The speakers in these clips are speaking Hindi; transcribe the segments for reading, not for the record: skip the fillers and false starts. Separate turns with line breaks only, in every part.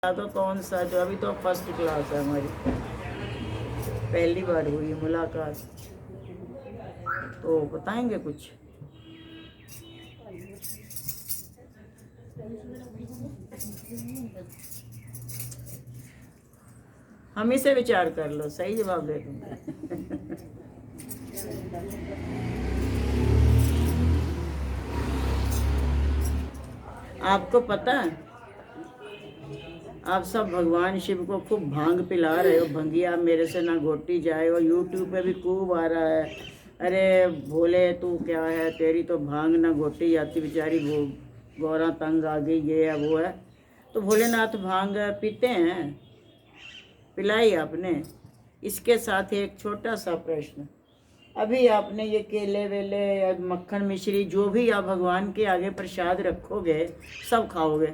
तो कौन सा, जो अभी तो फर्स्ट क्लास है हमारी, पहली बार हुई मुलाकात, तो बताएंगे कुछ। हम ही से विचार कर लो, सही जवाब दे दूंगा। आपको पता है, आप सब भगवान शिव को खूब भांग पिला रहे हो, भंगिया मेरे से ना घोटी जाए, और यूट्यूब पे भी खूब आ रहा है, अरे भोले तू क्या है, तेरी तो भांग ना घोटी जाती, बेचारी वो गौरा तंग आ गई, ये है वो है। तो भोलेनाथ भांग पीते हैं, पिलाई आपने। इसके साथ एक छोटा सा प्रश्न, अभी आपने ये केले वेले या मक्खन मिश्री जो भी आप भगवान के आगे प्रसाद रखोगे, सब खाओगे,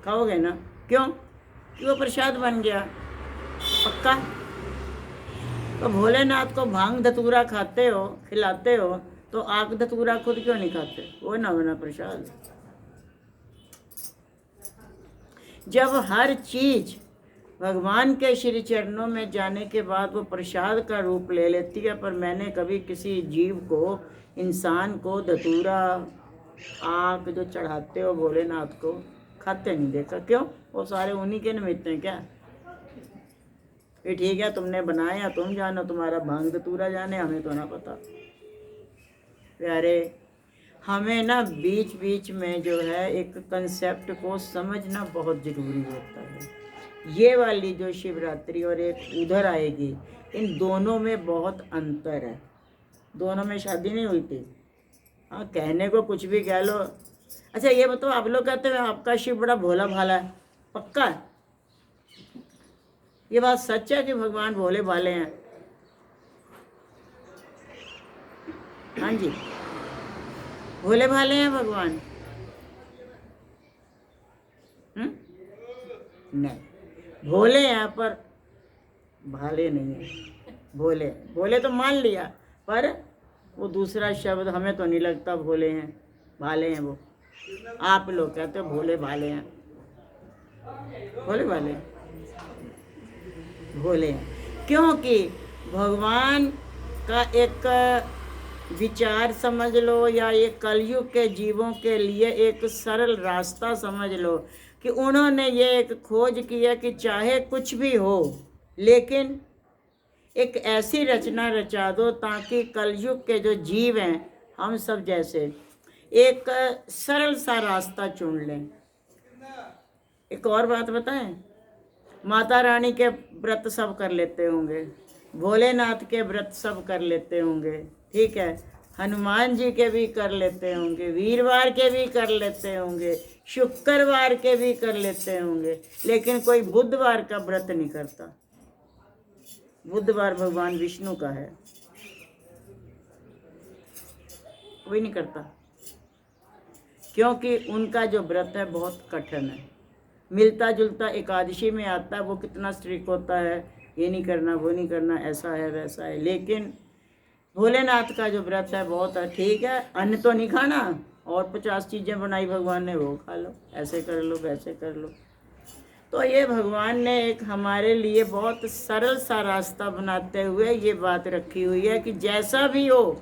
खाओगे ना? क्यों? कि वो प्रसाद बन गया, पक्का। तो भोलेनाथ को भांग धतूरा खाते हो, खिलाते हो, तो आग धतूरा खुद क्यों नहीं खाते? वो ना बना प्रसाद। जब हर चीज भगवान के श्री चरणों में जाने के बाद वो प्रसाद का रूप ले लेती है, पर मैंने कभी किसी जीव को, इंसान को धतूरा आग जो चढ़ाते हो भोलेनाथ को, खाते नहीं देखा। क्यों? वो सारे उन्हीं के निमित्त हैं क्या? ये ठीक है, तुमने बनाया, तुम जानो, तुम्हारा भांग धतूरा जाने, हमें तो ना पता। प्यारे, हमें ना बीच बीच में जो है एक कंसेप्ट को समझना बहुत ज़रूरी होता है। ये वाली जो शिवरात्रि और एक उधर आएगी, इन दोनों में बहुत अंतर है। दोनों में शादी नहीं हुई थी। हाँ, कहने को कुछ भी कह लो। अच्छा ये बताओ, आप लोग कहते हैं आपका शिव बड़ा भोला भाला है, पक्का है? ये बात सच है कि भगवान भोले भाले हैं? हाँ जी, भोले भाले हैं भगवान? नहीं, भोले हैं पर भाले नहीं है। भोले भोले तो मान लिया, पर वो दूसरा शब्द हमें तो नहीं लगता भोले हैं, भाले हैं वो। आप लोग कहते हो भोले भाले हैं, भोले भाले हैं, भोले हैं। क्योंकि भगवान का एक विचार समझ लो, या ये कलयुग के जीवों के लिए एक सरल रास्ता समझ लो, कि उन्होंने ये एक खोज किया कि चाहे कुछ भी हो, लेकिन एक ऐसी रचना रचा दो ताकि कलयुग के जो जीव हैं, हम सब जैसे, एक सरल सा रास्ता चुन लें। एक और बात बताएं, माता रानी के व्रत सब कर लेते होंगे, भोलेनाथ के व्रत सब कर लेते होंगे, ठीक है, हनुमान जी के भी कर लेते होंगे, वीरवार के भी कर लेते होंगे, शुक्रवार के भी कर लेते होंगे, लेकिन कोई बुधवार का व्रत नहीं करता। बुधवार भगवान विष्णु का है, कोई नहीं करता, क्योंकि उनका जो व्रत है बहुत कठिन है। मिलता जुलता एकादशी में आता है, वो कितना स्ट्रिक्ट होता है, ये नहीं करना, वो नहीं करना, ऐसा है वैसा है। लेकिन भोलेनाथ का जो व्रत है बहुत है, ठीक है, अन्न तो नहीं खाना, और 50 चीज़ें बनाई भगवान ने, वो खा लो, ऐसे कर लो, वैसे कर लो। तो ये भगवान ने एक हमारे लिए बहुत सरल सा रास्ता बनाते हुए ये बात रखी हुई है कि जैसा भी हो,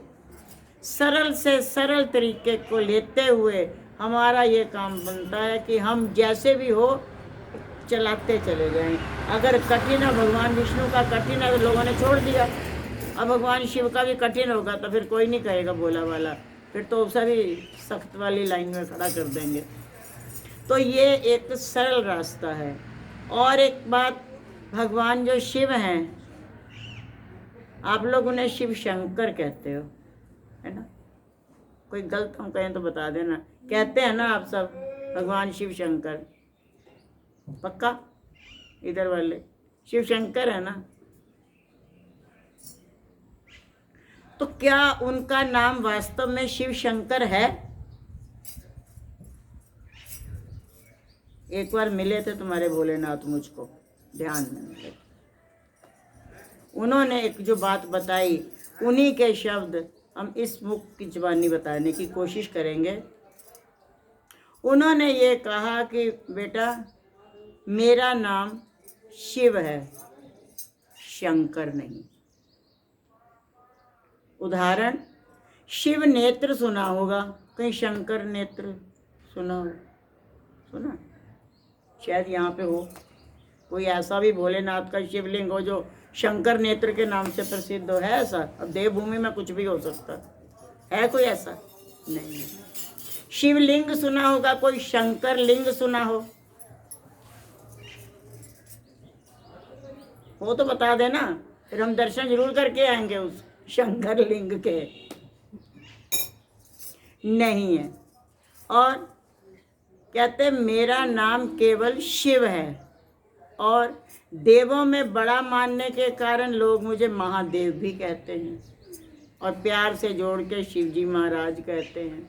सरल से सरल तरीके को लेते हुए हमारा ये काम बनता है कि हम जैसे भी हो चलाते चले जाएं। अगर कठिन है, भगवान विष्णु का कठिन है तो लोगों ने छोड़ दिया, अब भगवान शिव का भी कठिन होगा तो फिर कोई नहीं कहेगा भोला वाला, फिर तो सभी सख्त वाली लाइन में खड़ा कर देंगे। तो ये एक सरल रास्ता है। और एक बात, भगवान जो शिव हैं, आप लोग उन्हें शिव शंकर कहते हो, है ना? कोई गलत हम कहें तो बता देना, कहते हैं ना आप सब भगवान शिव शंकर, पक्का? इधर वाले शिव शंकर है ना? तो क्या उनका नाम वास्तव में शिव शंकर है? एक बार मिले थे तुम्हारे भोलेनाथ मुझको, ध्यान में मिले, उन्होंने एक जो बात बताई, उन्हीं के शब्द हम इस मुख की जुबानी बताने की कोशिश करेंगे। उन्होंने ये कहा कि बेटा, मेरा नाम शिव है, शंकर नहीं। उदाहरण, शिव नेत्र सुना होगा, कहीं शंकर नेत्र सुना हो? सुना? शायद यहाँ पे हो कोई ऐसा भी भोलेनाथ का शिवलिंग हो जो शंकर नेत्र के नाम से प्रसिद्ध हो। है ऐसा? अब देवभूमि में कुछ भी हो सकता है कोई ऐसा? नहीं। शिवलिंग सुना होगा, कोई शंकर लिंग सुना हो तो बता देना, फिर हम दर्शन जरूर करके आएंगे उस शंकर लिंग के। नहीं है। और कहते मेरा नाम केवल शिव है, और देवों में बड़ा मानने के कारण लोग मुझे महादेव भी कहते हैं, और प्यार से जोड़ के शिवजी महाराज कहते हैं।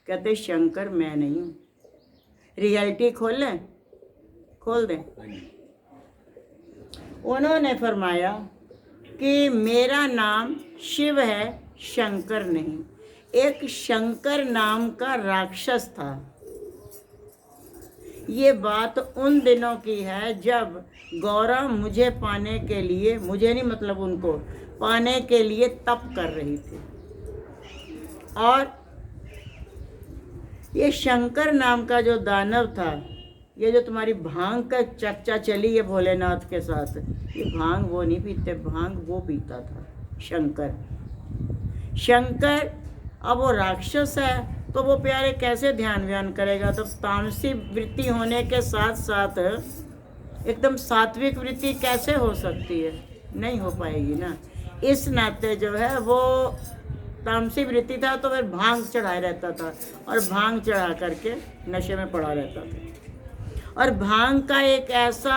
कहते शंकर मैं नहीं हूँ। रियलिटी खोल लें, खोल दें। उन्होंने फरमाया कि मेरा नाम शिव है, शंकर नहीं। एक शंकर नाम का राक्षस था। ये बात उन दिनों की है जब गौरा मुझे पाने के लिए, मुझे नहीं मतलब उनको पाने के लिए तप कर रही थी। और ये शंकर नाम का जो दानव था, ये जो तुम्हारी भांग का चर्चा चली है भोलेनाथ के साथ, ये भांग वो नहीं पीते, भांग वो पीता था शंकर। शंकर अब वो राक्षस है तो वो प्यारे कैसे ध्यान व्यान करेगा? तो तामसी वृत्ति होने के साथ साथ एकदम सात्विक वृत्ति कैसे हो सकती है? नहीं हो पाएगी ना। इस नाते जो है वो तामसी वृत्ति था तो फिर भांग चढ़ाए रहता था, और भांग चढ़ा करके नशे में पड़ा रहता था। और भांग का एक ऐसा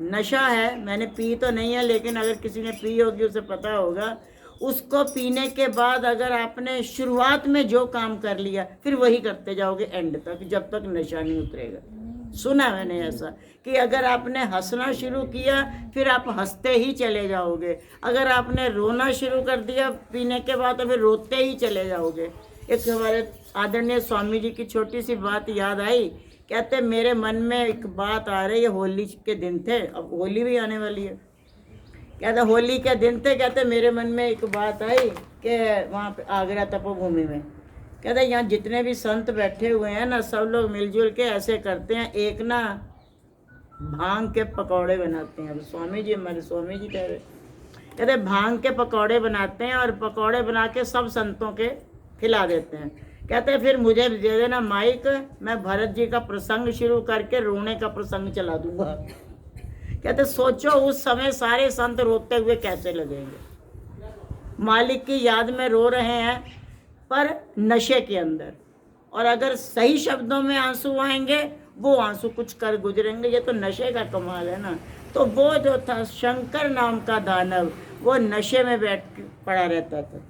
नशा है, मैंने पी तो नहीं है लेकिन अगर किसी ने पी होगी उसे पता होगा, उसको पीने के बाद अगर आपने शुरुआत में जो काम कर लिया फिर वही करते जाओगे एंड तक, जब तक नशा नहीं उतरेगा। सुना मैंने ऐसा कि अगर आपने हंसना शुरू किया फिर आप हंसते ही चले जाओगे, अगर आपने रोना शुरू कर दिया पीने के बाद तो फिर रोते ही चले जाओगे। एक हमारे आदरणीय स्वामी जी की छोटी सी बात याद आई। कहते मेरे मन में एक बात आ रही है, होली के दिन थे, अब होली भी आने वाली है। कहते होली के दिन थे, कहते मेरे मन में एक बात आई कि वहाँ पे आगरा तपोभूमि में, कहते यहाँ जितने भी संत बैठे हुए हैं ना, सब लोग मिलजुल के ऐसे करते हैं, एक ना भांग के पकौड़े बनाते हैं। स्वामी जी, हमारे स्वामी जी कह रहे, कहते भांग के पकौड़े बनाते हैं और पकौड़े बना के सब संतों के खिला देते हैं। कहते फिर मुझे दे देना माइक, मैं भरत जी का प्रसंग शुरू करके रोने का प्रसंग चला दूंगा। कहते सोचो उस समय सारे संत रोते हुए कैसे लगेंगे। मालिक की याद में रो रहे हैं पर नशे के अंदर, और अगर सही शब्दों में आंसू आएंगे वो आंसू कुछ कर गुजरेंगे। ये तो नशे का कमाल है ना। तो वो जो था शंकर नाम का दानव, वो नशे में बैठ पड़ा रहता था।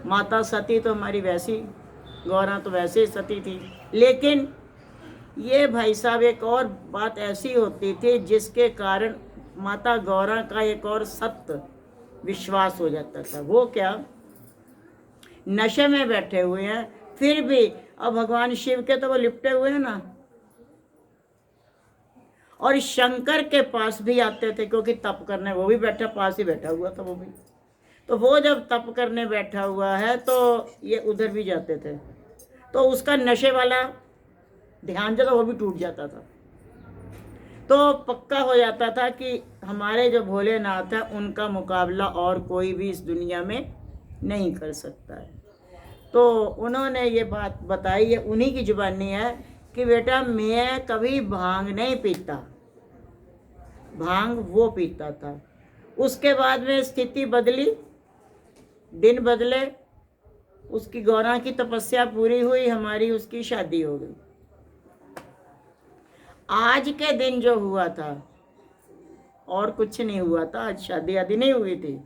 माता सती तो हमारी वैसी, गौरा तो वैसे ही सती थी, लेकिन ये भाई साहब एक और बात ऐसी होती थी जिसके कारण माता गौरा का एक और सत्य विश्वास हो जाता था। वो क्या? नशे में बैठे हुए हैं फिर भी अब भगवान शिव के तो वो लिपटे हुए हैं ना, और शंकर के पास भी आते थे क्योंकि तप करने वो भी बैठा, पास ही बैठा हुआ था वो भी। तो वो जब तप करने बैठा हुआ है तो ये उधर भी जाते थे, तो उसका नशे वाला ध्यान जो था वो भी टूट जाता था। तो पक्का हो जाता था कि हमारे जो भोलेनाथ है उनका मुकाबला और कोई भी इस दुनिया में नहीं कर सकता है। तो उन्होंने ये बात बताई है, उन्हीं की जुबानी है कि बेटा मैं कभी भांग नहीं पीता, भांग वो पीता था। उसके बाद में स्थिति बदली, दिन बदले, उसकी गौरा की तपस्या पूरी हुई, हमारी उसकी शादी हो गई। आज के दिन जो हुआ था और कुछ नहीं हुआ था, आज शादी आदि नहीं हुई थी।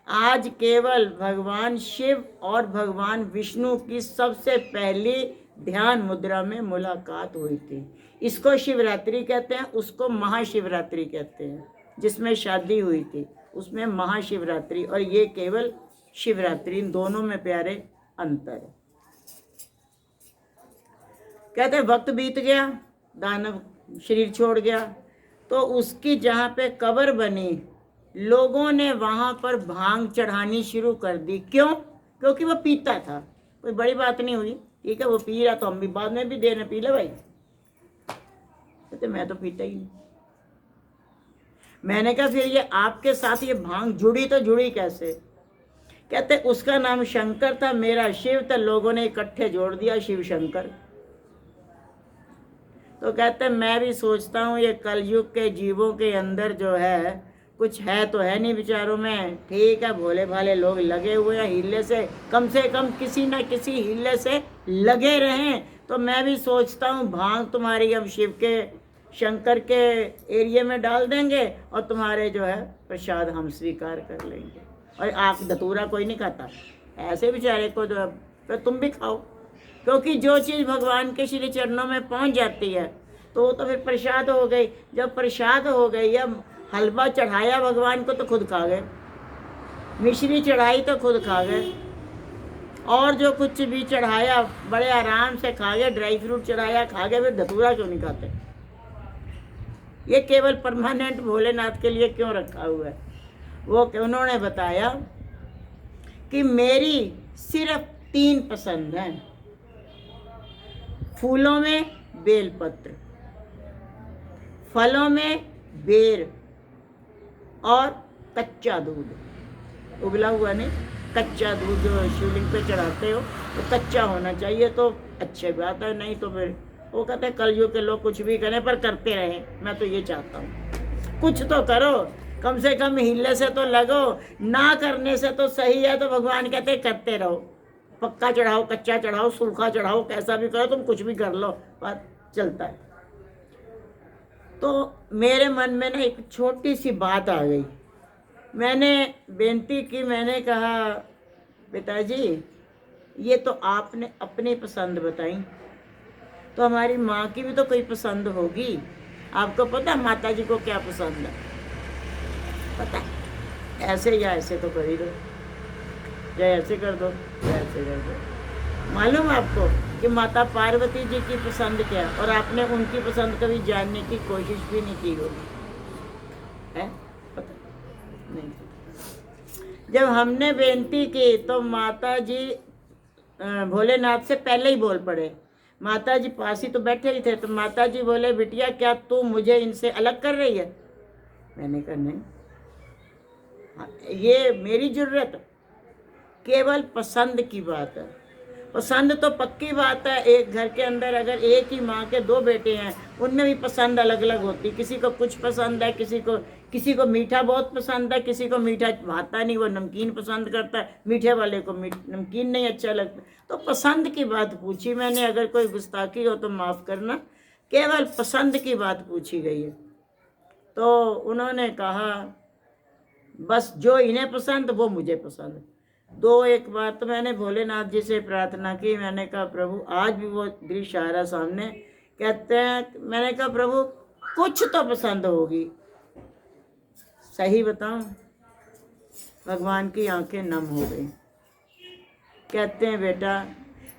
आज केवल भगवान शिव और भगवान विष्णु की सबसे पहली ध्यान मुद्रा में मुलाकात हुई थी। इसको शिवरात्रि कहते हैं, उसको महाशिवरात्रि कहते हैं। जिसमें शादी हुई थी उसमें महाशिवरात्रि, और ये केवल शिवरात्रि, इन दोनों में प्यारे अंतर है। कहते वक्त बीत गया, दानव शरीर छोड़ गया, तो उसकी जहाँ पे कब्र बनी, लोगों ने वहाँ पर भांग चढ़ानी शुरू कर दी। क्यों? क्योंकि वो पीता था। कोई बड़ी बात नहीं हुई, ठीक है, वो पी रहा तो हम भी बाद में भी दे रहे, पी ले भाई। कहते मैं तो पीता ही नहीं। मैंने कहा फिर ये आपके साथ ये भांग जुड़ी तो जुड़ी कैसे? कहते उसका नाम शंकर था, मेरा शिव था, लोगों ने इकट्ठे जोड़ दिया शिव शंकर। तो कहते मैं भी सोचता हूँ ये कलयुग के जीवों के अंदर जो है कुछ है तो है नहीं बेचारों में, ठीक है, भोले भाले लोग लगे हुए हैं, हीले से कम किसी न किसी हीले से लगे रहें। तो मैं भी सोचता हूँ भांग तुम्हारी हम शिव के शंकर के एरिया में डाल देंगे और तुम्हारे जो है प्रसाद हम स्वीकार कर लेंगे। और आँख धतूरा कोई नहीं खाता, ऐसे बेचारे को जो है तो तुम भी खाओ, क्योंकि जो चीज़ भगवान के श्री चरणों में पहुंच जाती है तो वो तो फिर प्रसाद हो गई। जब प्रसाद हो गई, या हलवा चढ़ाया भगवान को तो खुद खा गए, मिश्री चढ़ाई तो खुद खा गए, और जो कुछ भी चढ़ाया बड़े आराम से खा गए, ड्राई फ्रूट चढ़ाया खा गए, फिर धतूरा क्यों नहीं खाते? ये केवल परमानेंट भोलेनाथ के लिए क्यों रखा हुआ है? वो उन्होंने बताया कि मेरी सिर्फ 3 पसंद हैं, फूलों में बेलपत्र, फलों में बेर, और कच्चा दूध। उबला हुआ नहीं, कच्चा दूध जो शिवलिंग पे चढ़ाते हो तो कच्चा होना चाहिए, तो अच्छी बात है, नहीं तो फिर वो कहते हैं कलयुग के लोग कुछ भी करें पर करते रहें। मैं तो ये चाहता हूँ कुछ तो करो, कम से कम हिले से तो लगो, ना करने से तो सही है। तो भगवान कहते करते रहो, पक्का चढ़ाओ, कच्चा चढ़ाओ, सूखा चढ़ाओ, कैसा भी करो, तुम कुछ भी कर लो, बात चलता है। तो मेरे मन में ना एक छोटी सी बात आ गई, मैंने बेनती की, मैंने कहा पिताजी ये तो आपने अपनी पसंद बताई, तो हमारी माँ की भी तो कोई पसंद होगी। आपको पता माता जी को क्या पसंद है? पता है? ऐसे या ऐसे तो कर ही दो, या ऐसे कर दो या ऐसे कर दो। मालूम आपको कि माता पार्वती जी की पसंद क्या, और आपने उनकी पसंद कभी जानने की कोशिश भी नहीं की होगी, है? पता नहीं। जब हमने बेनती की तो माता जी भोलेनाथ से पहले ही बोल पड़े। माता जी पास ही तो बैठे ही थे, तो माता जी बोले बिटिया क्या तू मुझे इनसे अलग कर रही है? मैंने कहा नहीं, ये मेरी जरूरत, केवल पसंद की बात है। पसंद तो पक्की बात है, एक घर के अंदर अगर एक ही माँ के 2 बेटे हैं, उनमें भी पसंद अलग अलग होती। किसी को कुछ पसंद है, किसी को मीठा बहुत पसंद है, किसी को मीठा भाता नहीं, वो नमकीन पसंद करता है, मीठे वाले को नमकीन नहीं अच्छा लगता। तो पसंद की बात पूछी मैंने, अगर कोई गुस्ताखी हो तो माफ़ करना, केवल पसंद की बात पूछी गई है। तो उन्होंने कहा बस जो इन्हें पसंद वो मुझे पसंद। एक बार तो मैंने भोलेनाथ जी से प्रार्थना की, मैंने कहा प्रभु, आज भी वो दृश्य आ रहा सामने, कहते हैं, मैंने कहा प्रभु कुछ तो पसंद होगी, सही बताऊं? भगवान की आंखें नम हो गई। कहते हैं बेटा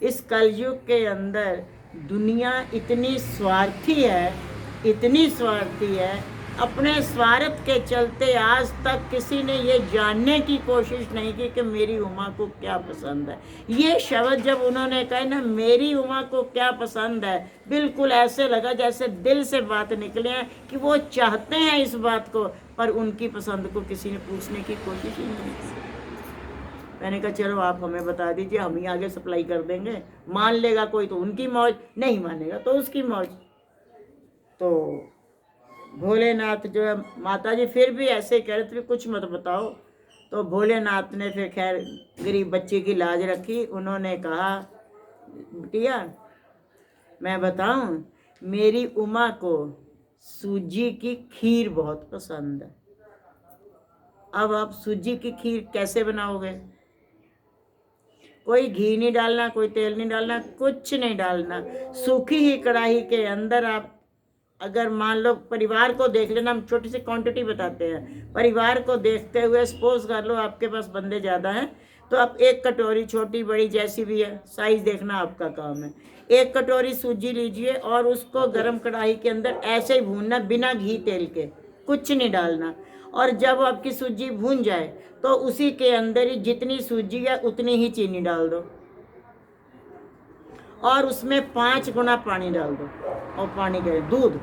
इस कलयुग के अंदर दुनिया इतनी स्वार्थी है, इतनी स्वार्थी है, अपने स्वार्थ के चलते आज तक किसी ने ये जानने की कोशिश नहीं की कि मेरी उमा को क्या पसंद है। ये शब्द जब उन्होंने कहा ना, मेरी उमा को क्या पसंद है, बिल्कुल ऐसे लगा जैसे दिल से बात निकले हैं कि वो चाहते हैं इस बात को, पर उनकी पसंद को किसी ने पूछने की कोशिश ही नहीं की। मैंने कहा चलो आप हमें बता दीजिए, हम ही आगे सप्लाई कर देंगे, मान लेगा कोई तो उनकी मौज, नहीं मानेगा तो उसकी मौज। तो भोलेनाथ जो है, माता जी फिर भी ऐसे कह रहे थे कुछ मत बताओ। तो भोलेनाथ ने फिर खैर गरीब बच्चे की लाज रखी, उन्होंने कहा बिटिया मैं बताऊं, मेरी उमा को सूजी की खीर बहुत पसंद है। अब आप सूजी की खीर कैसे बनाओगे? कोई घी नहीं डालना, कोई तेल नहीं डालना, कुछ नहीं डालना, सूखी ही कढ़ाई के अंदर आप, अगर मान लो परिवार को देख लेना, हम छोटी सी क्वांटिटी बताते हैं, परिवार को देखते हुए सपोज कर लो आपके पास बंदे ज़्यादा हैं, तो आप एक कटोरी, छोटी बड़ी जैसी भी है, साइज देखना आपका काम है, एक कटोरी सूजी लीजिए और उसको गरम कढ़ाई के अंदर ऐसे ही भूनना, बिना घी तेल के, कुछ नहीं डालना। और जब आपकी सूजी भून जाए तो उसी के अंदर ही जितनी सूजी है उतनी ही चीनी डाल दो और उसमें 5 गुना पानी डाल दो। और पानी के दूध,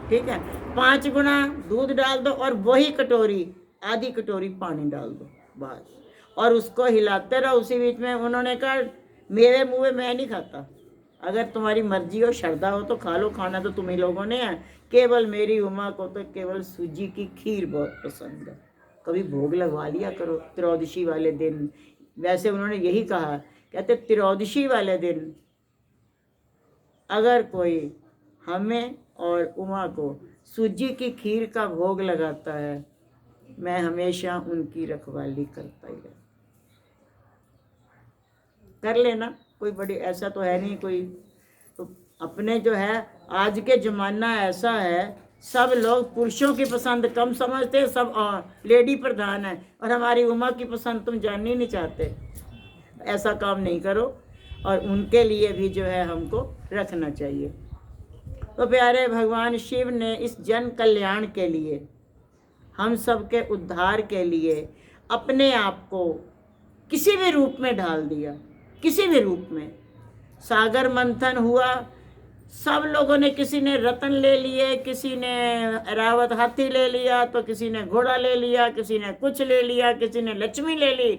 ठीक है, 5 गुना दूध डाल दो और वही कटोरी, आधी कटोरी पानी डाल दो बस। और उसको हिलाते रहो। उसी बीच में उन्होंने कहा मेरे मुँह में मैं नहीं खाता, अगर तुम्हारी मर्जी हो, श्रद्धा हो तो खा लो, खाना तो तुम ही लोगों ने है। केवल मेरी उमा को तो केवल सूजी की खीर बहुत पसंद है, कभी भोग लगवा लिया करो त्रयोदशी वाले दिन। वैसे उन्होंने यही कहा, कहते त्रयोदशी वाले दिन अगर कोई हमें और उमा को सूजी की खीर का भोग लगाता है, मैं हमेशा उनकी रखवाली करता ही रहता। कर लेना, कोई बड़ी ऐसा तो है नहीं कोई। तो अपने जो है आज के ज़माना ऐसा है, सब लोग पुरुषों की पसंद कम समझते, सब लेडी प्रधान है, और हमारी उमा की पसंद तुम जाननी नहीं चाहते। ऐसा काम नहीं करो, और उनके लिए भी जो है हमको रखना चाहिए। तो प्यारे भगवान शिव ने इस जन कल्याण के लिए, हम सब के उद्धार के लिए अपने आप को किसी भी रूप में ढाल दिया, किसी भी रूप में। सागर मंथन हुआ, सब लोगों ने, किसी ने रतन ले लिए, किसी ने रावत हाथी ले लिया, तो किसी ने घोड़ा ले लिया, किसी ने कुछ ले लिया, किसी ने लक्ष्मी ले ली।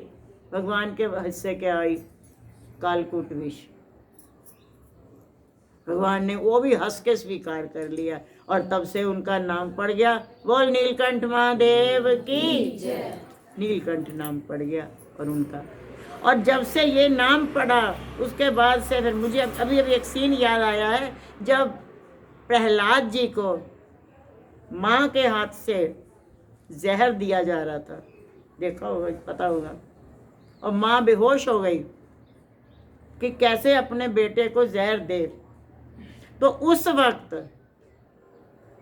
भगवान के हिस्से क्या आई? कालकूट विष। भगवान ने वो भी हंस के स्वीकार कर लिया, और तब से उनका नाम पड़ गया, बोल नीलकंठ महादेव की जय। नीलकंठ नाम पड़ गया और उनका। और जब से ये नाम पड़ा उसके बाद से फिर मुझे अभी एक सीन याद आया है, जब प्रहलाद जी को माँ के हाथ से जहर दिया जा रहा था, देखा होगा, पता होगा, और माँ बेहोश हो गई कि कैसे अपने बेटे को जहर दे। तो उस वक्त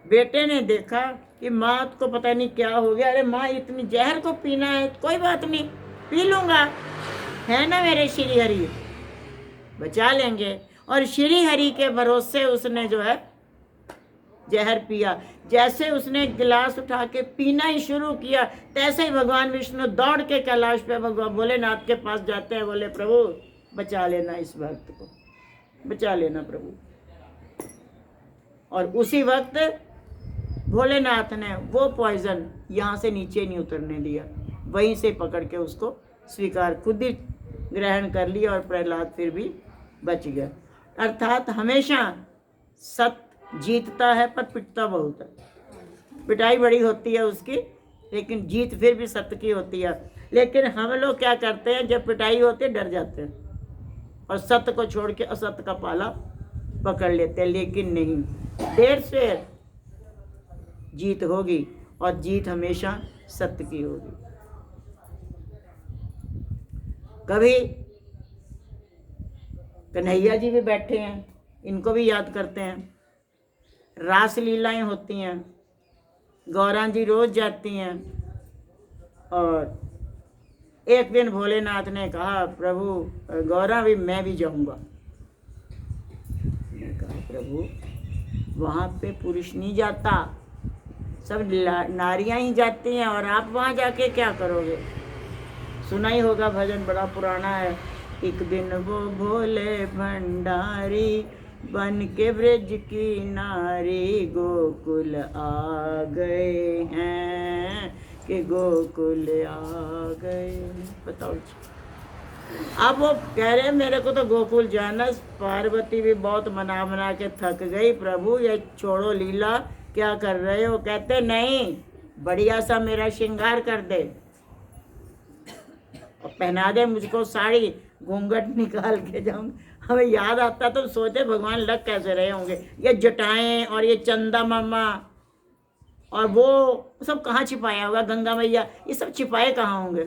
बेटे ने देखा कि माँ को पता नहीं क्या हो गया, अरे माँ इतनी जहर को पीना है, कोई बात नहीं पी लूँगा, है ना मेरे श्री हरि, बचा लेंगे। और श्री हरि के भरोसे उसने जो है जहर पिया। जैसे उसने गिलास उठा के पीना ही शुरू किया, तैसे ही भगवान विष्णु दौड़ के कैलाश पे भगवान भोलेनाथ के पास जाते हैं, बोले प्रभु बचा लेना इस भक्त को, बचा लेना प्रभु। और उसी वक्त भोलेनाथ ने वो पॉइजन यहाँ से नीचे नहीं उतरने दिया, वहीं से पकड़ के उसको स्वीकार, खुद ही ग्रहण कर लिया, और प्रहलाद फिर भी बच गया। अर्थात हमेशा सत्य जीतता है, पर पिटता बहुत है। पिटाई बड़ी होती है उसकी, लेकिन जीत फिर भी सत्य की होती है। लेकिन हम लोग क्या करते हैं, जब पिटाई होती है डर जाते हैं और सत्य को छोड़ के असत्य का पाला पकड़ लेते हैं। लेकिन नहीं, देर से जीत होगी, और जीत हमेशा सत्य की होगी। कभी कन्हैया जी भी बैठे हैं, इनको भी याद करते हैं। रास लीलाएं होती हैं, गौरा जी रोज जाती हैं, और एक दिन भोलेनाथ ने कहा प्रभु गौरा भी मैं भी जाऊंगा। मैंने कहा प्रभु वहाँ पे पुरुष नहीं जाता, सब नारियां ही जाती हैं, और आप वहाँ जाके क्या करोगे? सुना ही होगा भजन, बड़ा पुराना है। एक दिन वो भोले भंडारी बन के ब्रज की नारी गोकुल आ गए हैं, कि गोकुल आ गए। बताओ, अब वो कह रहे मेरे को तो गोकुल जाना। पार्वती भी बहुत मना मना के थक गई, प्रभु ये छोड़ो लीला, क्या कर रहे हो? कहते नहीं, बढ़िया सा मेरा श्रृंगार कर दे और पहना दे मुझको साड़ी, घूंघट निकाल के जाऊँ। हमें याद आता तो सोचे भगवान लग कैसे रहे होंगे, ये जटाएं और ये चंदा मामा और वो सब कहाँ छिपाया होगा, गंगा मैया, ये सब छिपाए कहाँ होंगे?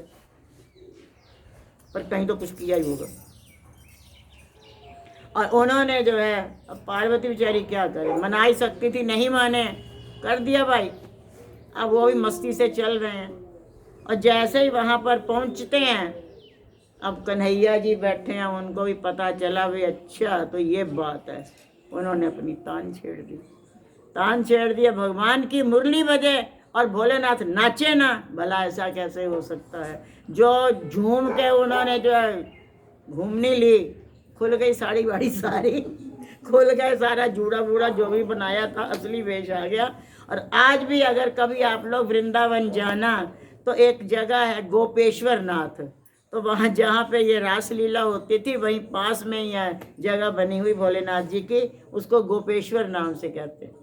पर कहीं तो कुछ किया ही होगा। और उन्होंने जो है, अब पार्वती बेचारी क्या करे, मना ही सकती थी, नहीं माने, कर दिया भाई। अब वो भी मस्ती से चल रहे हैं, और जैसे ही वहाँ पर पहुँचते हैं अब कन्हैया जी बैठे हैं, उनको भी पता चला भाई अच्छा तो ये बात है, उन्होंने अपनी तान छेड़ दी। तान छेड़ दिया, भगवान की मुरली बजे और भोलेनाथ नाचे ना, भला ऐसा कैसे हो सकता है। जो झूम के उन्होंने जो है घूमनी ली, खुल गई साड़ी वाड़ी सारी, खुल गए सारा जूड़ा बूड़ा जो भी बनाया था, असली वेश आ गया। और आज भी अगर कभी आप लोग वृंदावन जाना तो एक जगह है गोपेश्वर नाथ, तो वहाँ जहाँ पे ये रासलीला होती थी वहीं पास में ही है जगह बनी हुई भोलेनाथ जी की, उसको गोपेश्वर नाम से कहते हैं।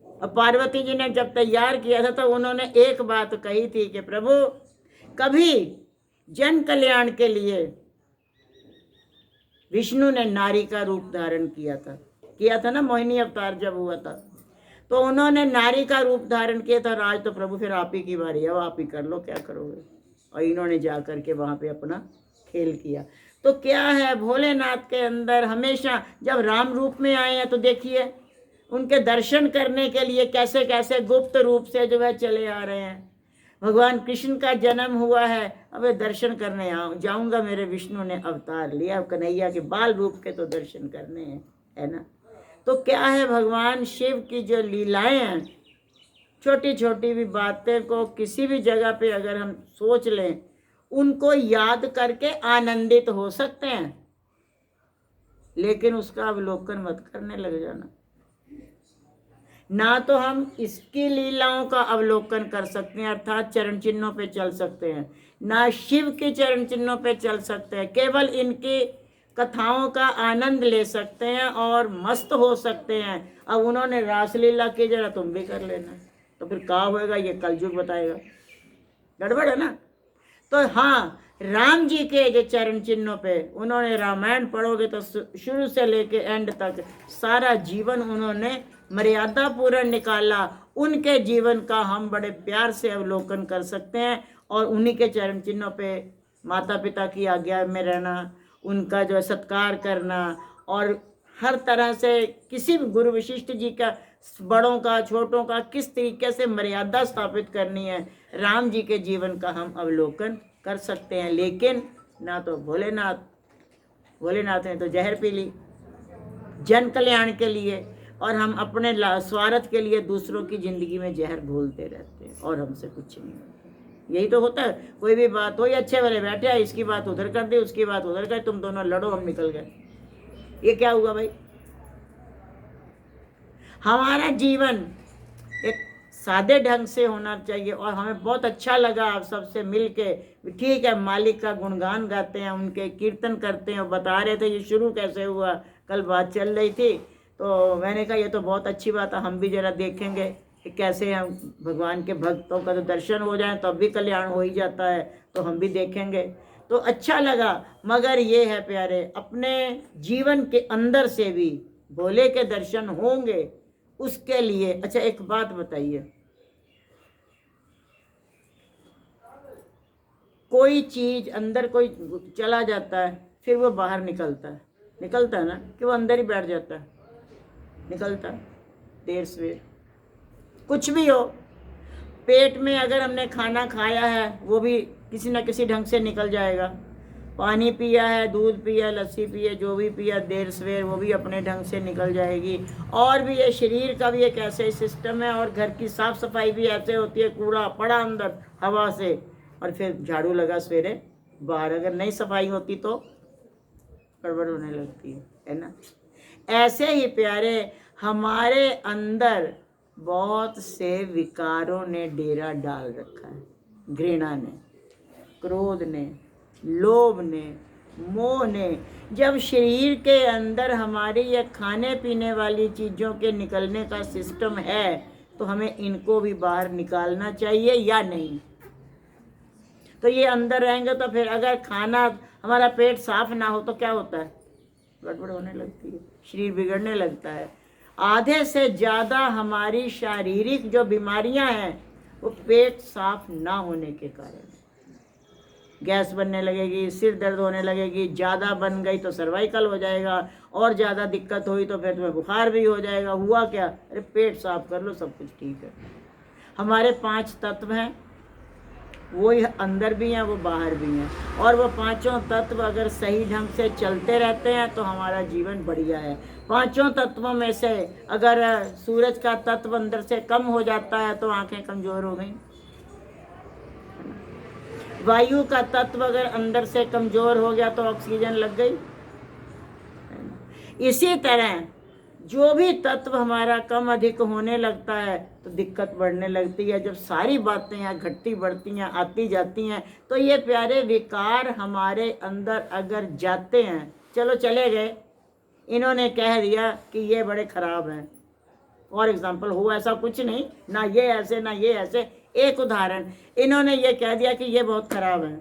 और पार्वती जी ने जब तैयार किया था तो उन्होंने एक बात कही थी कि प्रभु कभी जन कल्याण के लिए विष्णु ने नारी का रूप धारण किया था ना, मोहिनी अवतार जब हुआ था तो उन्होंने नारी का रूप धारण किया था। और आज तो प्रभु फिर आप ही की बारी है, आप ही कर लो, क्या करोगे। और इन्होंने जा करके वहाँ पे अपना खेल किया। तो क्या है, भोलेनाथ के अंदर हमेशा जब राम रूप में आए हैं तो देखिए उनके दर्शन करने के लिए कैसे कैसे गुप्त रूप से जो है चले आ रहे हैं। भगवान कृष्ण का जन्म हुआ है, अब दर्शन करने जाऊंगा, मेरे विष्णु ने अवतार लिया, कन्हैया के बाल रूप के तो दर्शन करने हैं, है ना। तो क्या है, भगवान शिव की जो लीलाएं हैं, छोटी छोटी भी बातें को किसी भी जगह पे अगर हम सोच लें, उनको याद करके आनंदित हो सकते हैं, लेकिन उसका अवलोकन मत करने लग जाना। ना तो हम इसकी लीलाओं का अवलोकन कर सकते हैं, अर्थात चरण चिन्हों पे चल सकते हैं, ना शिव के चरण चिन्हों पे चल सकते हैं, केवल इनकी कथाओं का आनंद ले सकते हैं और मस्त हो सकते हैं। अब उन्होंने रासलीला की, जरा तुम भी कर लेना, तो फिर क्या होएगा ये कलयुग बताएगा, गड़बड़ है ना। तो हाँ, राम जी के जो चरण चिन्हों पे उन्होंने, रामायण पढ़ोगे तो शुरू से लेके एंड तक सारा जीवन उन्होंने मर्यादा पूर्ण निकाला। उनके जीवन का हम बड़े प्यार से अवलोकन कर सकते हैं और उन्हीं के चरण चिन्हों पे माता पिता की आज्ञा में रहना, उनका जो सत्कार करना, और हर तरह से किसी भी गुरु वशिष्ठ जी का, बड़ों का छोटों का किस तरीके से मर्यादा स्थापित करनी है, राम जी के जीवन का हम अवलोकन कर सकते हैं। लेकिन ना तो भोलेनाथ ने तो जहर पी ली जन कल्याण के लिए, और हम अपने स्वार्थ के लिए दूसरों की जिंदगी में जहर घोलते रहते हैं और हमसे कुछ नहीं होता। यही तो होता है, कोई भी बात हो, ये अच्छे वाले बैठे हैं, इसकी बात उधर कर दी, उसकी बात उधर कर, तुम दोनों लड़ो, हम निकल गए, ये क्या हुआ भाई। हमारा जीवन एक सादे ढंग से होना चाहिए। और हमें बहुत अच्छा लगा आप सबसे मिल के, ठीक है, मालिक का गुणगान गाते हैं, उनके कीर्तन करते हैं, और बता रहे थे ये शुरू कैसे हुआ, कल बात चल रही थी, तो मैंने कहा ये तो बहुत अच्छी बात है, हम भी जरा देखेंगे कि कैसे हम भगवान के भक्तों का तो दर्शन हो जाए तो अब भी कल्याण हो ही जाता है, तो हम भी देखेंगे, तो अच्छा लगा। मगर ये है प्यारे, अपने जीवन के अंदर से भी भोले के दर्शन होंगे, उसके लिए अच्छा एक बात बताइए, कोई चीज अंदर कोई चला जाता है फिर वो बाहर निकलता है ना, कि वो अंदर ही बैठ जाता है, निकलता है देर सवेर, कुछ भी हो। पेट में अगर हमने खाना खाया है वो भी किसी न किसी ढंग से निकल जाएगा, पानी पिया है, दूध पिया, लस्सी पिया, जो भी पिया देर सवेर, वो भी अपने ढंग से निकल जाएगी। और भी ये शरीर का भी एक ऐसे सिस्टम है, और घर की साफ सफाई भी ऐसे होती है, कूड़ा पड़ा अंदर हवा से, और फिर झाड़ू लगा सवेरे बाहर, अगर नहीं सफाई होती तो गड़बड़ होने लगती है ना। ऐसे ही प्यारे हमारे अंदर बहुत से विकारों ने डेरा डाल रखा है, घृणा ने, क्रोध ने, लोभ ने, मोह ने। जब शरीर के अंदर हमारी ये खाने पीने वाली चीज़ों के निकलने का सिस्टम है तो हमें इनको भी बाहर निकालना चाहिए या नहीं। तो ये अंदर रहेंगे तो फिर अगर खाना, हमारा पेट साफ ना हो तो क्या होता है, गड़बड़ होने लगती है, शरीर बिगड़ने लगता है। आधे से ज़्यादा हमारी शारीरिक जो बीमारियां हैं वो पेट साफ ना होने के कारण, गैस बनने लगेगी, सिर दर्द होने लगेगी, ज़्यादा बन गई तो सर्वाइकल हो जाएगा, और ज़्यादा दिक्कत हुई तो फिर तुम्हें बुखार भी हो जाएगा। हुआ क्या, अरे पेट साफ कर लो, सब कुछ ठीक है। हमारे 5 तत्व हैं, वो ही अंदर भी हैं, वो बाहर भी हैं। और वो पांचों तत्व अगर सही ढंग से चलते रहते हैं तो हमारा जीवन बढ़िया है। पांचों तत्वों में से अगर सूरज का तत्व अंदर से कम हो जाता है तो आंखें कमजोर हो गई। वायु का तत्व अगर अंदर से कमजोर हो गया तो ऑक्सीजन लग गई। इसी तरह जो भी तत्व हमारा कम अधिक होने लगता है तो दिक्कत बढ़ने लगती है। जब सारी बातें यहाँ घटती बढ़ती हैं, आती जाती हैं, तो ये प्यारे विकार हमारे अंदर अगर जाते हैं, चलो चले गए, इन्होंने कह दिया कि ये बड़े खराब हैं, फॉर एग्जाम्पल हो, ऐसा कुछ नहीं, ना ये ऐसे ना ये ऐसे, एक उदाहरण, इन्होंने ये कह दिया कि ये बहुत खराब है,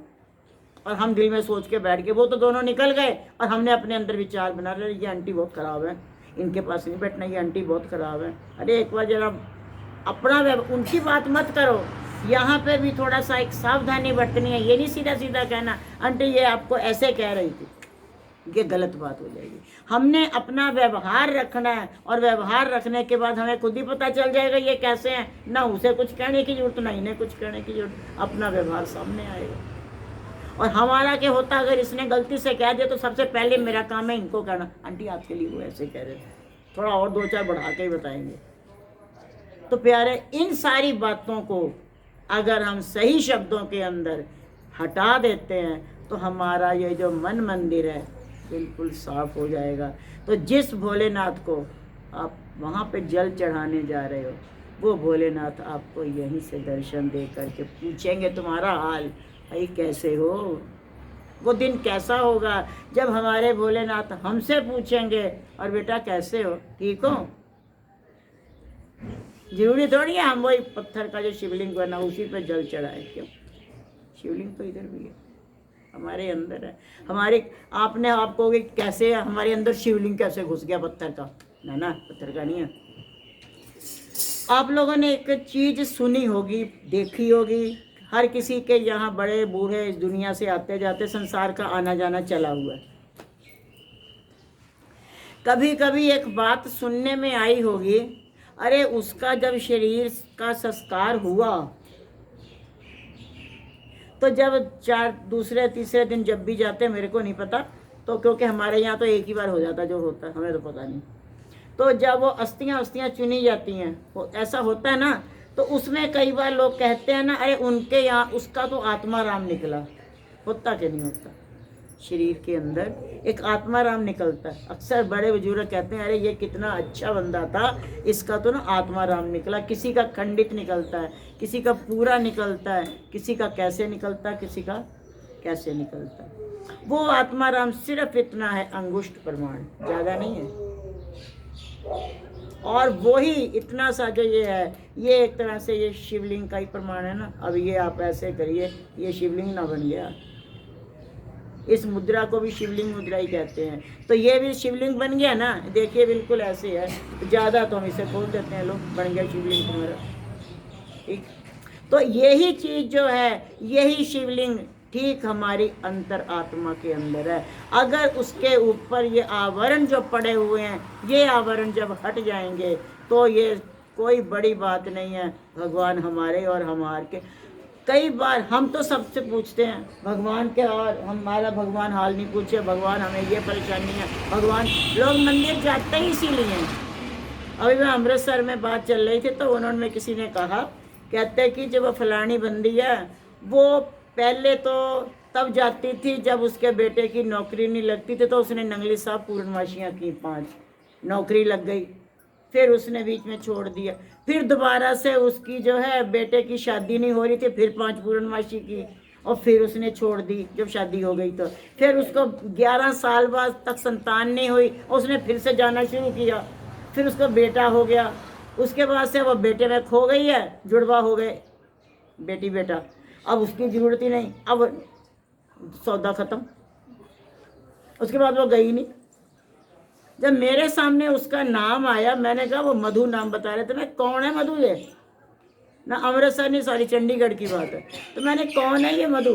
और हम दिल में सोच के बैठ गए, वो तो दोनों निकल गए और हमने अपने अंदर विचार बना लिया ये आंटी बहुत खराब है, इनके पास नहीं बैठना, ये आंटी बहुत खराब है। अरे एक बार जरा अपना उनकी बात मत करो, यहाँ पे भी थोड़ा सा एक सावधानी बरतनी है। ये नहीं सीधा सीधा कहना आंटी ये आपको ऐसे कह रही थी, ये गलत बात हो जाएगी। हमने अपना व्यवहार रखना है, और व्यवहार रखने के बाद हमें खुद ही पता चल जाएगा ये कैसे हैं। ना उसे कुछ कहने की जरूरत, ना इन्हें कुछ कहने की जरूरत, अपना व्यवहार सामने आएगा। और हमारा क्या होता, अगर इसने गलती से कह दिया तो सबसे पहले मेरा काम है इनको कहना आंटी आपके लिए वो ऐसे कह रहे थे, थोड़ा और दो चार बढ़ा के ही बताएंगे। तो प्यारे, इन सारी बातों को अगर हम सही शब्दों के अंदर हटा देते हैं तो हमारा ये जो मन मंदिर है बिल्कुल साफ हो जाएगा। तो जिस भोलेनाथ को आप वहाँ पे जल चढ़ाने जा रहे हो, वो भोलेनाथ आपको यहीं से दर्शन दे करके पूछेंगे तुम्हारा हाल, भाई कैसे हो। वो दिन कैसा होगा जब हमारे भोलेनाथ हमसे पूछेंगे और बेटा कैसे हो, ठीक हो। जरूरी थोड़ी है हम वही पत्थर का जो शिवलिंग बना उसी पे जल चढ़ाए, क्यों, शिवलिंग तो इधर भी है, हमारे अंदर है। हमारे आपने आप कहोगे कैसे हमारे अंदर शिवलिंग कैसे घुस गया पत्थर का, ना पत्थर का नहीं है। आप लोगों ने एक चीज सुनी होगी, देखी होगी, हर किसी के यहाँ बड़े बूढ़े इस दुनिया से आते जाते संसार का आना जाना चला हुआ है। कभी कभी एक बात सुनने में आई होगी, अरे उसका जब शरीर का संस्कार हुआ तो जब दूसरे तीसरे दिन जब भी जाते, मेरे को नहीं पता, तो क्योंकि हमारे यहाँ तो एक ही बार हो जाता जो होता है, हमें तो पता नहीं। तो जब वो अस्थियाँ चुनी जाती हैं, वो ऐसा होता है ना, तो उसमें कई बार लोग कहते हैं ना, अरे उनके यहाँ उसका तो आत्मा राम निकला, होता कि नहीं होता, शरीर के अंदर एक आत्मा राम निकलता है। अक्सर बड़े बुजुर्ग कहते हैं अरे ये कितना अच्छा बंदा था, इसका तो ना आत्मा राम निकला। किसी का खंडित निकलता है, किसी का पूरा निकलता है, किसी का कैसे निकलता है, किसी का कैसे निकलता है। वो आत्मा राम सिर्फ इतना है, अंगुष्ठ प्रमाण, ज़्यादा नहीं है। और वही इतना सा जो ये है, ये एक तरह से ये शिवलिंग का ही प्रमाण है ना। अब ये आप ऐसे करिए, ये शिवलिंग ना बन गया, इस मुद्रा को भी शिवलिंग मुद्रा ही कहते हैं, तो ये भी शिवलिंग बन गया ना। देखिए बिल्कुल ऐसे है, ज़्यादा तो हम इसे खोल देते हैं लोग, बन गया शिवलिंग तुम्हारा, ठीक। तो यही चीज़ जो है, यही शिवलिंग ठीक हमारी अंतर आत्मा के अंदर है। अगर उसके ऊपर ये आवरण जो पड़े हुए हैं, ये आवरण जब हट जाएंगे तो ये कोई बड़ी बात नहीं है। भगवान हमारे और हमारे के, कई बार हम तो सबसे पूछते हैं भगवान के, और हमारा भगवान हाल नहीं पूछे, भगवान हमें ये परेशानी है, भगवान, लोग मंदिर जाते ही इसीलिए हैं। अभी मैं अमृतसर में बात चल रही थी तो उन्होंने किसी ने कहा, कहते कि जब वो फलानी बंदी है, वो पहले तो तब जाती थी जब उसके बेटे की नौकरी नहीं लगती थी, तो उसने नंगली साहब पूर्णमाशियाँ की 5, नौकरी लग गई, फिर उसने बीच में छोड़ दिया, फिर दोबारा से उसकी जो है बेटे की शादी नहीं हो रही थी, फिर 5 पूर्णमासी की, और फिर उसने छोड़ दी जब शादी हो गई। तो फिर उसको 11 साल बाद तक संतान नहीं हुई, उसने फिर से जाना शुरू किया, फिर उसको बेटा हो गया, उसके बाद से वो बेटे में खो गई है, जुड़वा हो गए बेटी बेटा, अब उसकी ज़रूरत ही नहीं, अब सौदा ख़त्म। उसके बाद वो गई नहीं। जब मेरे सामने उसका नाम आया, मैंने कहा, वो मधु नाम बता रहे थे, मैं कौन है मधु, ये ना अमृतसर नहीं, सॉरी चंडीगढ़ की बात है। तो मैंने कौन है ये मधु,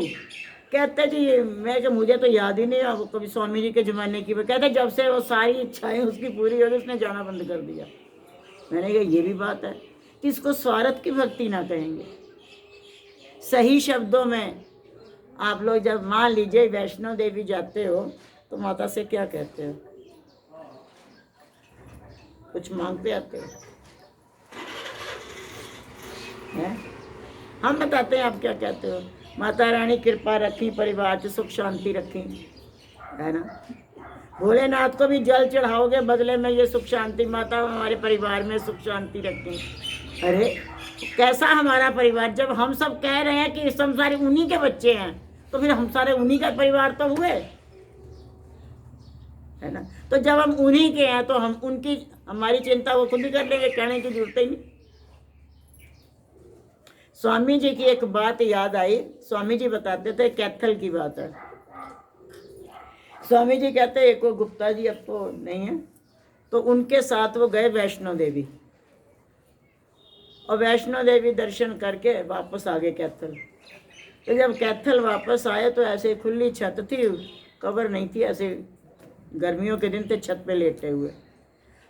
कहते जी ये, मैं क्या, मुझे तो याद ही नहीं है, वो कभी स्वामी जी के ज़माने की। कहते जब से वो सारी इच्छाएं उसकी पूरी हो गई, उसने जाना बंद कर दिया। मैंने कहा ये भी बात है, इसको स्वार्थ की भक्ति ना कहेंगे, सही शब्दों में आप लोग जब मान लीजिए वैष्णो देवी जाते हो तो माता से क्या कहते हो? कुछ मांगते आते हो? हैं? हम बताते हैं आप क्या कहते हो? माता रानी कृपा रखी, परिवार से सुख शांति रखी, है ना? भोलेनाथ को भी जल चढ़ाओगे, बदले में ये सुख शांति, माता हमारे परिवार में सुख शांति रखी। अरे कैसा हमारा परिवार? जब हम सब कह रहे हैं कि हम सारे उन्हीं के बच्चे हैं, तो फिर हम सारे उन्हीं का परिवार तो हुए, है ना? तो जब हम उन्हीं के हैं तो हम उनकी, हमारी चिंता वो खुद ही कर लेंगे, कहने की जरूरत ही नहीं। स्वामी जी की एक बात याद आई। स्वामी जी बताते थे, कैथल की बात है। स्वामी जी कहते एक वो गुप्ता जी अब तो नहीं है, तो उनके साथ वो गए वैष्णो देवी, और वैष्णो देवी दर्शन करके वापस आ गए कैथल। तो जब कैथल वापस आए तो ऐसे खुली छत थी, कवर नहीं थी, ऐसे गर्मियों के दिन थे, छत पे लेटे हुए।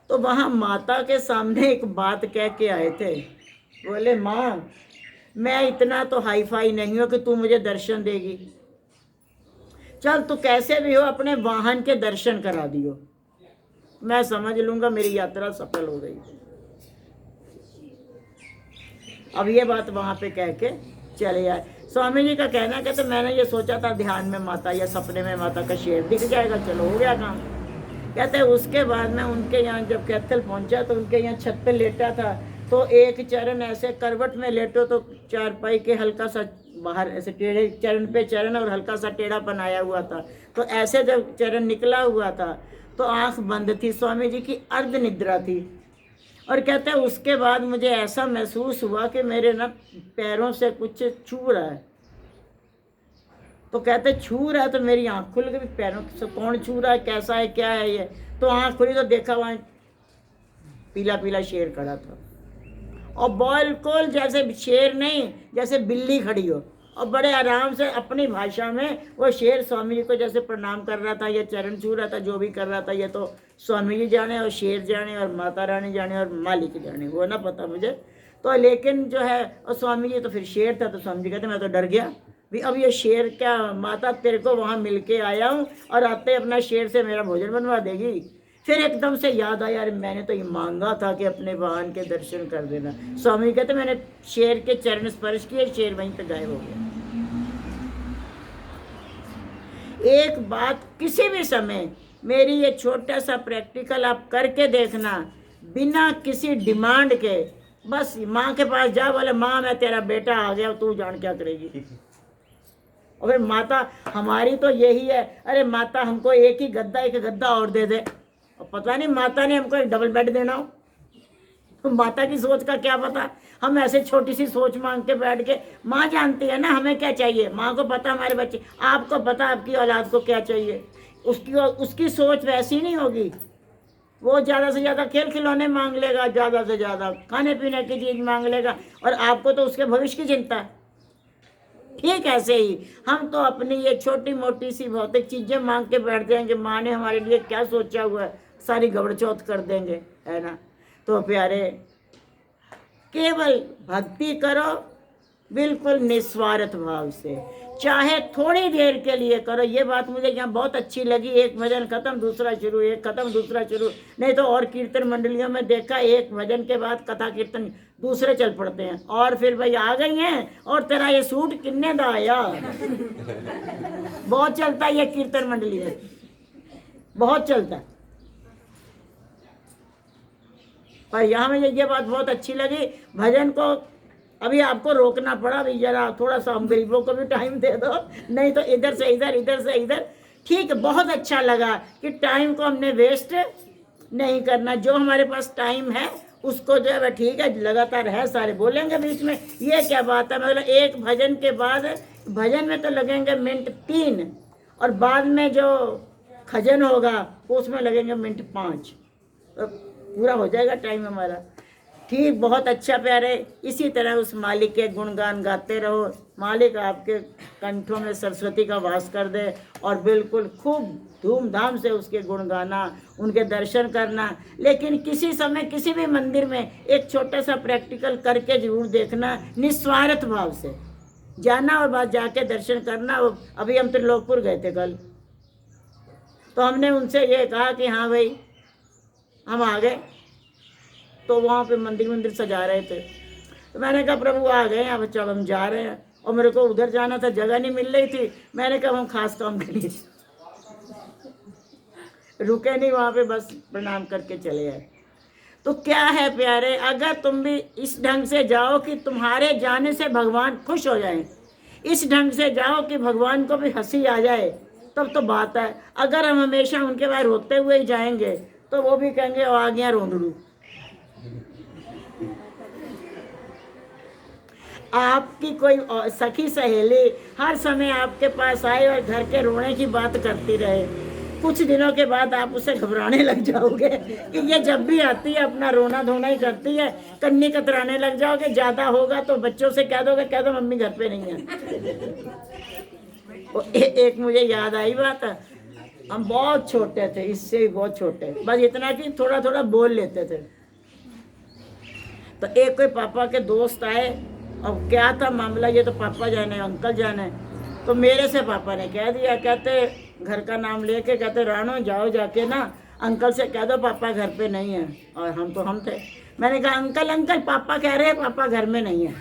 तो वहाँ माता के सामने एक बात कह के आए थे। बोले, माँ मैं इतना तो हाई फाई नहीं हूँ कि तू मुझे दर्शन देगी, चल तू कैसे भी हो अपने वाहन के दर्शन करा दियो, मैं समझ लूँगा मेरी यात्रा सफल हो गई। अब ये बात वहाँ पे कह के चले आए। स्वामी जी का कहना कहते मैंने ये सोचा था ध्यान में माता या सपने में माता का शेर दिख जाएगा, चलो हो गया काम। कहते उसके बाद में उनके यहाँ जब कैथल पहुँचा तो उनके यहाँ छत पे लेटा था, तो एक चरण ऐसे करवट में लेटो तो चारपाई के हल्का सा बाहर ऐसे टेढ़े, चरण पे चरण और हल्का सा टेढ़ा बनाया हुआ था, तो ऐसे जब चरण निकला हुआ था तो आँख बंद थी, स्वामी जी की अर्ध निद्रा थी। और कहते हैं उसके बाद मुझे ऐसा महसूस हुआ कि मेरे ना पैरों से कुछ छू रहा है। तो कहते छू रहा है तो मेरी आँख खुल गई, पैरों से कौन छू रहा है, कैसा है, क्या है ये? तो आँख खुली तो देखा वहाँ पीला पीला शेर खड़ा था, और बिल्कुल जैसे शेर नहीं, जैसे बिल्ली खड़ी हो, और बड़े आराम से अपनी भाषा में वो शेर स्वामी जी को जैसे प्रणाम कर रहा था या चरण छू रहा था, जो भी कर रहा था, ये तो स्वामी जी जाने और शेर जाने और माता रानी जाने और मालिक जाने, वो ना पता मुझे। तो लेकिन जो है, और स्वामी जी तो फिर शेर था, तो स्वामी जी कहते मैं तो डर गया भी, अब ये शेर क्या, माता तेरे को वहाँ मिल के आया हूँ और आते अपना शेर से मेरा भोजन बनवा देगी। फिर एकदम से याद आया, अरे मैंने तो ये मांगा था कि अपने वाहन के दर्शन कर देना। स्वामी कहते मैंने शेर के चरण स्पर्श किए, शेर वहीं पे गायब हो गया। एक बात किसी भी समय, मेरी ये छोटा सा प्रैक्टिकल आप करके देखना, बिना किसी डिमांड के, बस माँ के पास जा, बोले माँ मैं तेरा बेटा आ गया, तू जान क्या करेगी। और फिर माता हमारी तो यही है, अरे माता हमको एक गद्दा और दे दे, और पता नहीं माता ने हमको एक डबल बेड देना हो, तो माता की सोच का क्या पता। हम ऐसे छोटी सी सोच मांग के बैठ के, माँ जानती है ना हमें क्या चाहिए, माँ को पता हमारे बच्चे, आपको पता आपकी औलाद को क्या चाहिए, उसकी सोच वैसी नहीं होगी। वो ज़्यादा से ज़्यादा खेल खिलौने मांग लेगा, ज़्यादा से ज़्यादा खाने पीने की चीज़ मांग लेगा, और आपको तो उसके भविष्य की चिंता है। ठीक ऐसे ही हम तो अपनी ये छोटी मोटी सी भौतिक चीज़ें मांग के बैठ जाएंगे, माँ ने हमारे लिए क्या सोचा हुआ है, सारी गबड़चौथ कर देंगे, है ना। तो प्यारे, केवल भक्ति करो बिल्कुल निस्वार्थ भाव से, चाहे थोड़ी देर के लिए करो। ये बात मुझे यहाँ बहुत अच्छी लगी, एक भजन खत्म दूसरा शुरू, एक खत्म दूसरा शुरू। नहीं तो और कीर्तन मंडलियों में देखा, एक भजन के बाद कथा कीर्तन दूसरे चल पड़ते हैं, और फिर भाई आ गई हैं और तेरा ये सूट किन्ने दा आया। बहुत चलता है ये कीर्तन मंडली में, बहुत चलता है। पर यहाँ मुझे ये बात बहुत अच्छी लगी, भजन को अभी आपको रोकना पड़ा, भी जरा थोड़ा सा हम गरीबों को भी टाइम दे दो, नहीं तो इधर से इधर, इधर से इधर। ठीक है, बहुत अच्छा लगा कि टाइम को हमने वेस्ट नहीं करना, जो हमारे पास टाइम है उसको जो है ठीक है, लगातार है, सारे बोलेंगे बीच में, ये क्या बात है। मतलब एक भजन के बाद, भजन में तो लगेंगे मिनट 3, और बाद में जो खजन होगा उसमें लगेंगे मिनट 5, तो पूरा हो जाएगा टाइम हमारा। ठीक, बहुत अच्छा प्यारे, इसी तरह उस मालिक के गुणगान गाते रहो, मालिक आपके कंठों में सरस्वती का वास कर दे, और बिल्कुल खूब धूमधाम से उसके गुण गाना, उनके दर्शन करना। लेकिन किसी समय किसी भी मंदिर में एक छोटा सा प्रैक्टिकल करके जरूर देखना, निस्वार्थ भाव से, जाना और बाद जाके दर्शन करना। अभी हम त्रिलोकपुर गए थे कल, तो हमने उनसे ये कहा कि हाँ भाई हम आ गए। तो वहाँ पे मंदिर सजा रहे थे, तो मैंने कहा प्रभु आ गए, अब चलो हम जा रहे हैं। और मेरे को उधर जाना था, जगह नहीं मिल रही थी। मैंने कहा हम खास काम के लिए रुके नहीं वहाँ पे, बस प्रणाम करके चले आए। तो क्या है प्यारे, अगर तुम भी इस ढंग से जाओ कि तुम्हारे जाने से भगवान खुश हो जाए, इस ढंग से जाओ कि भगवान को भी हंसी आ जाए, तब तो बात है। अगर हम हमेशा उनके बाहर रोते हुए ही जाएंगे तो वो भी कहेंगे आ गया रोंदड़ू। आपकी कोई सखी सहेली हर समय आपके पास आए और घर के रोने की बात करती रहे, कुछ दिनों के बाद आप उसे घबराने लग जाओगे कि ये जब भी आती है अपना रोना धोना ही करती है, कन्नी कतराने लग जाओगे। ज़्यादा होगा तो बच्चों से कह दोगे, कह दो मम्मी घर पे नहीं है। एक मुझे याद आई बात, हम बहुत छोटे थे, इससे भी बहुत छोटे, बस इतना कि थोड़ा थोड़ा बोल लेते थे। तो एक कोई पापा के दोस्त आए, अब क्या था मामला ये तो पापा जाने अंकल जाने। तो मेरे से पापा ने कह दिया, कहते घर का नाम लेके, कहते रानो जाओ जाके ना अंकल से कह दो पापा घर पे नहीं है। और हम थे। मैंने कहा अंकल अंकल पापा कह रहे हैं पापा घर में नहीं है।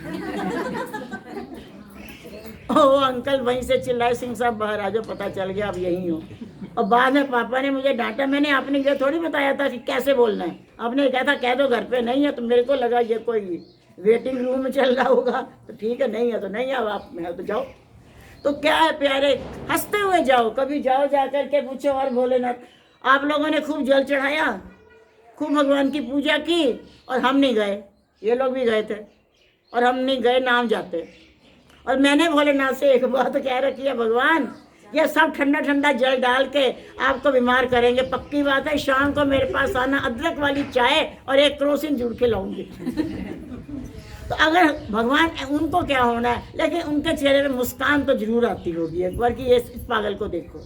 वो अंकल वहीं से चिल्लाए, सिंह साहब बाहर आ जाओ, पता चल गया अब यही हो। और बाद में पापा ने मुझे डांटा, मैंने आपने ये थोड़ी बताया था कि कैसे बोलना है, आपने कहा था कह दो घर पे नहीं है। तो मेरे को लगा ये कोई वेटिंग रूम में चल रहा होगा, तो ठीक है नहीं है तो नहीं है, अब आप मैं तो जाओ। तो क्या है प्यारे, हंसते हुए जाओ, कभी जाओ जा कर के पूछो और भोलेनाथ आप लोगों ने खूब जल चढ़ाया, खूब भगवान की पूजा की और हम नहीं गए। ये लोग भी गए थे और हम नहीं गए, नाम जाते। और मैंने भोलेनाथ से एक बात कह रखी है, भगवान ये सब ठंडा ठंडा जल डाल के आपको बीमार करेंगे, पक्की बात है शाम को मेरे पास आना, अदरक वाली चाय और एक क्रोसिन जुड़ के लाऊंगी। तो अगर भगवान, उनको क्या होना है, लेकिन उनके चेहरे पे मुस्कान तो जरूर आती होगी एक बार कि ये इस पागल को देखो।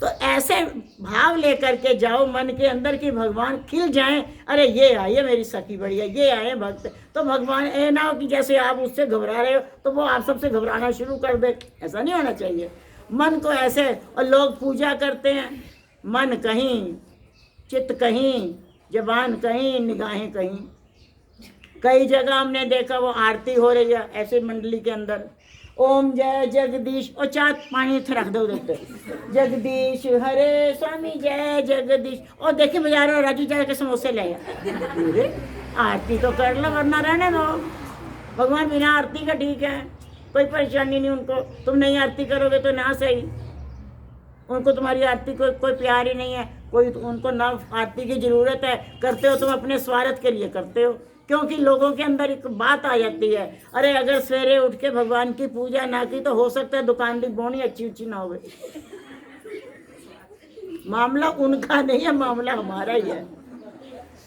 तो ऐसे भाव लेकर के जाओ मन के अंदर कि भगवान खिल जाएं, अरे ये आए मेरी सखी बढ़िया, ये आए भक्त। तो भगवान ये ना हो कि जैसे आप उससे घबरा रहे हो तो वो आप सबसे घबराना शुरू कर दे, ऐसा नहीं होना चाहिए। मन को ऐसे, और लोग पूजा करते हैं, मन कहीं, चित्त कहीं, जबान कहीं, निगाहें कहीं। कई जगह हमने देखा वो आरती हो रही है ऐसे मंडली के अंदर, ओम जय जगदीश, और चार पानी रख दो उधर, जगदीश हरे स्वामी जय जगदीश, और देखे बाजारों राजू जय के समोसे ले आया। आरती तो कर लो वरना रहने दो, भगवान बिना आरती का ठीक है, कोई परेशानी नहीं उनको। तुम नहीं आरती करोगे तो ना सही, उनको तुम्हारी आरती को कोई प्यार ही नहीं है, कोई उनको ना आरती की ज़रूरत है। करते हो तुम अपने स्वार्थ के लिए करते हो, क्योंकि लोगों के अंदर एक बात आ जाती है, अरे अगर सवेरे उठ के भगवान की पूजा ना की तो हो सकता है दुकान की बोनी अच्छी ना हो। मामला उनका नहीं है, मामला हमारा ही है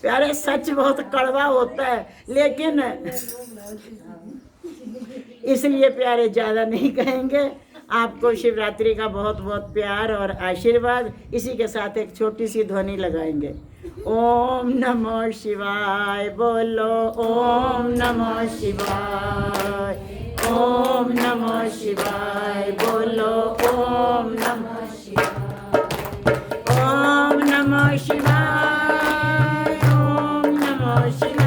प्यारे। सच बहुत कड़वा होता है, लेकिन इसलिए प्यारे ज़्यादा नहीं कहेंगे। आपको शिवरात्रि का बहुत बहुत प्यार और आशीर्वाद। इसी के साथ एक छोटी सी ध्वनि लगाएंगे, ओम नमः शिवाय बोलो, ओम नमः शिवाय, ओम नमः शिवाय बोलो, ओम नमः शिवाय, ओम नमः शिवाय, ओम नमः शिवाय,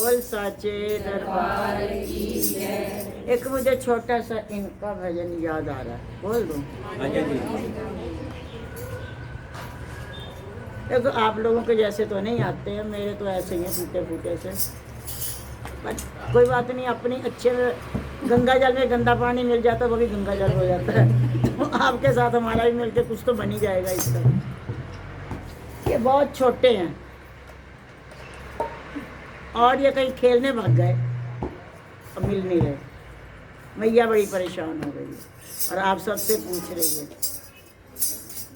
बोल साचे दरबार की। एक मुझे छोटा सा इनका भजन याद आ रहा है, बोल दूं? देखो आप लोगों के जैसे तो नहीं आते हैं, मेरे तो ऐसे ही हैं टूटे फूटे से, बट कोई बात नहीं। अपनी अच्छे गंगा जल में गंदा पानी मिल जाता है, वो भी गंगा जल हो जाता है। तो आपके साथ हमारा भी मिलके कुछ तो बन ही जाएगा इसका। ये बहुत छोटे हैं और ये कहीं खेलने भाग गए, अब मिल नहीं रहे। मैया बड़ी परेशान हो गई है और आप सबसे पूछ रही है,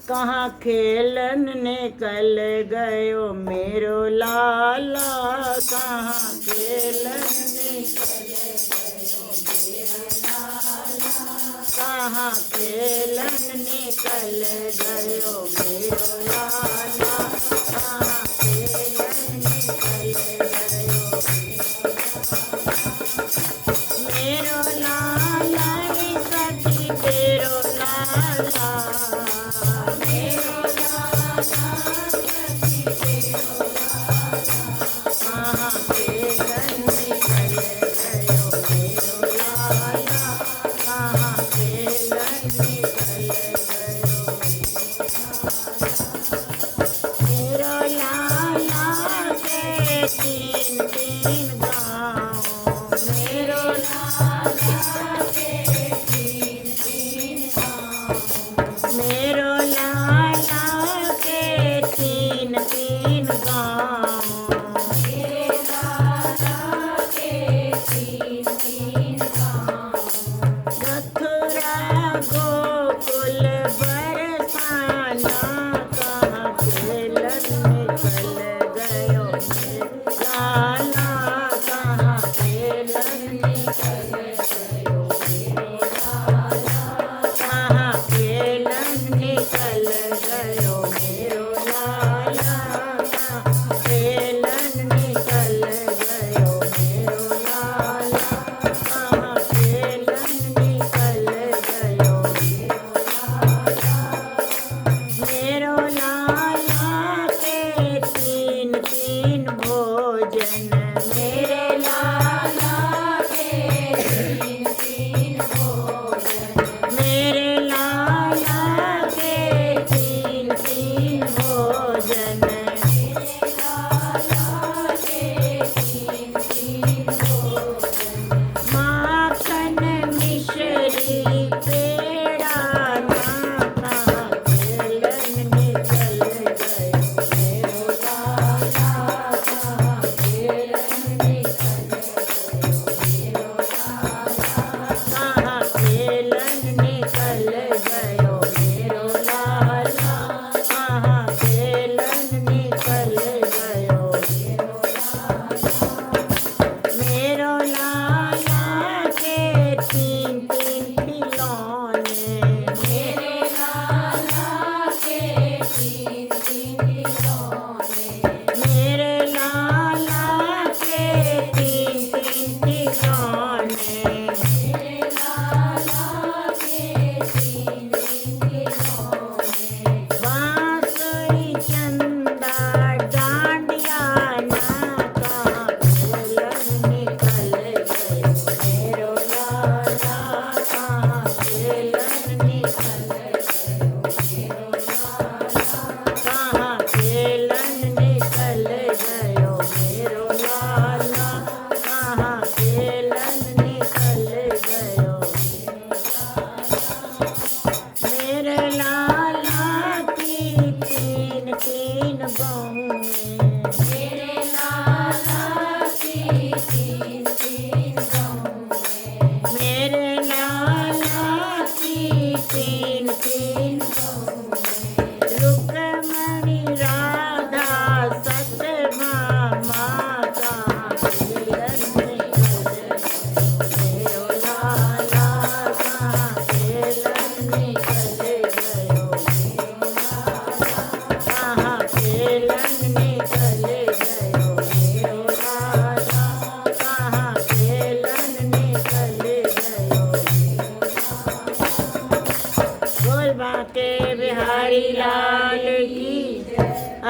कहाँ खेलन निकल गयो मेरो लाला, कहाँ खेलन निकल गयो मेरो लाला, कहाँ खेलन निकल गयो मेरो लाला, कहाँ खेलन निकल गयो मेरो लाला, रे सखी तेरो लाला,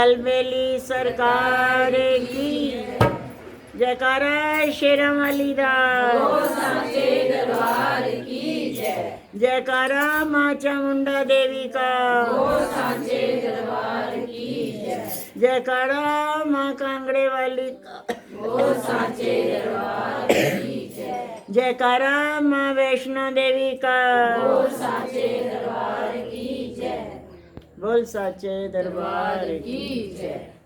अलबेली सरकार की। जयकारा शेरा वाली दा, जयकारा माँ चामुंडा देवी का, जयकारा माँ कांगड़े वाली का, जयकारा माँ वैष्णो देवी का, बोल साचे दरबार की जय।